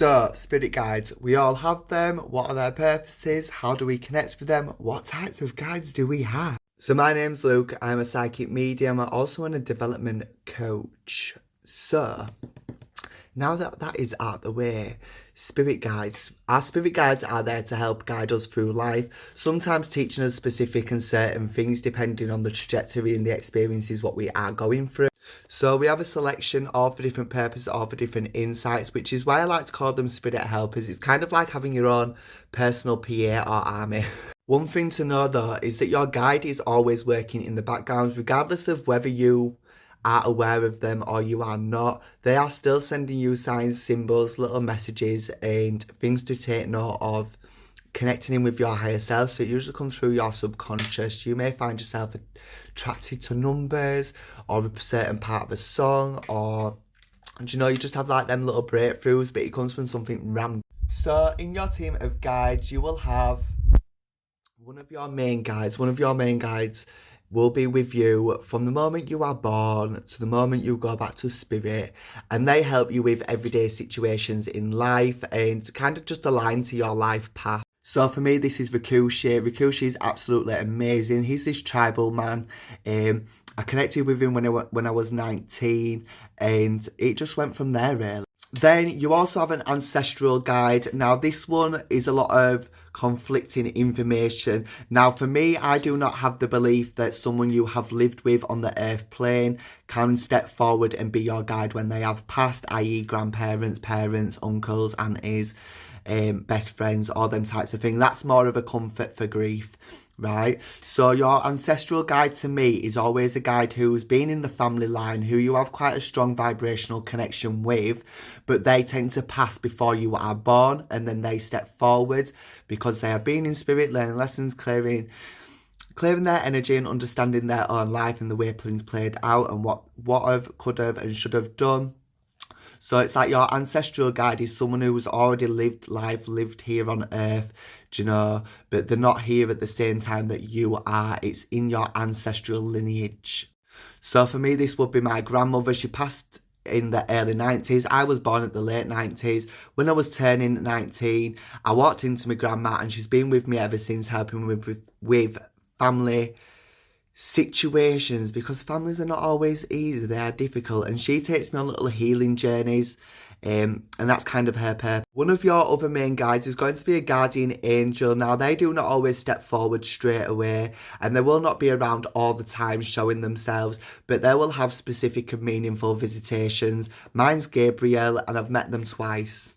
So, spirit guides, we all have them. What are their purposes? How do we connect with them? What types of guides do we have? So my name's Luke, I'm a psychic medium, I'm also a development coach. So, now that that is out of the way, our spirit guides are there to help guide us through life, sometimes teaching us specific and certain things depending on the trajectory and the experiences what we are going through. So we have a selection of the different purposes, of the different insights, which is why I like to call them spirit helpers. It's kind of like having your own personal PA or army. One thing to know though is that your guide is always working in the background, regardless of whether you are aware of them or you are not. They are still sending you signs, symbols, little messages and things to take note of, connecting in with your higher self. So it usually comes through your subconscious. You may find yourself attracted to numbers or a certain part of a song, or you just have like them little breakthroughs, but it comes from something random. So in your team of guides, you will have one of your main guides will be with you from the moment you are born to the moment you go back to spirit, and they help you with everyday situations in life and kind of just align to your life path. So for me, this is Rikushi. Rikushi is absolutely amazing. He's this tribal man. I connected with him when I was 19, and it just went from there really. Then you also have an ancestral guide. Now this one is a lot of conflicting information. Now for me, I do not have the belief that someone you have lived with on the earth plane can step forward and be your guide when they have passed, i.e. grandparents, parents, uncles, aunties, best friends, all them types of things. That's more of a comfort for grief, right? So your ancestral guide to me is always a guide who's been in the family line, who you have quite a strong vibrational connection with, but they tend to pass before you are born, and then they step forward because they have been in spirit, learning lessons, clearing their energy and understanding their own life and the way things played out and what have, could have and should have done. So it's like your ancestral guide is someone who's already lived life, lived here on earth, but they're not here at the same time that you are. It's in your ancestral lineage. So for me, this would be my grandmother. She passed in the early 90s. I was born at the late 90s. When I was turning 19, I walked into my grandma and she's been with me ever since, helping me with family situations, because families are not always easy, they are difficult, and she takes me on little healing journeys, and that's kind of her purpose. One of your other main guides is going to be a guardian angel. Now they do not always step forward straight away, and they will not be around all the time showing themselves, but they will have specific and meaningful visitations. Mine's Gabriel, and I've met them twice.